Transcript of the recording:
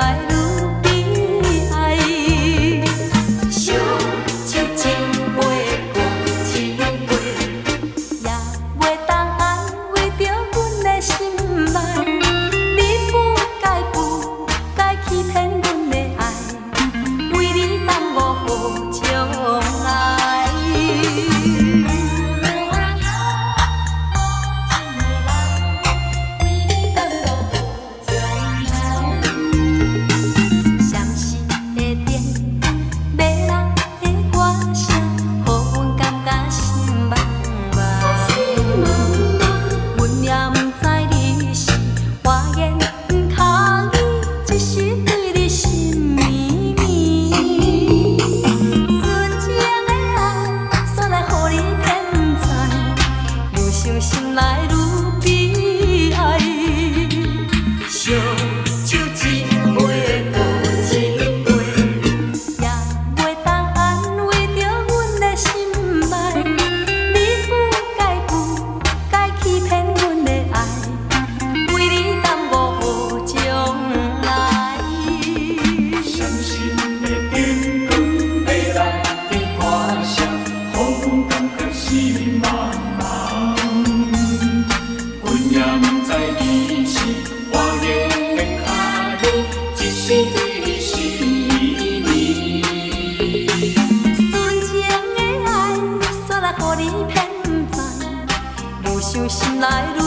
来愈悲哀。烧酒一杯过一杯，也袂当安慰着阮的心内。你不该欺骗阮的爱，为你耽误好将来。心内愈悲哀，烧酒一杯过一杯，也袂当安慰着阮的心内。你不该欺骗阮的爱，为你耽误好将来。伤心的天光要来的歌声，予阮感觉是茫茫。也不知你是我的脚里，只是对你心意。纯情的爱，煞来予你骗赚，愈想心内愈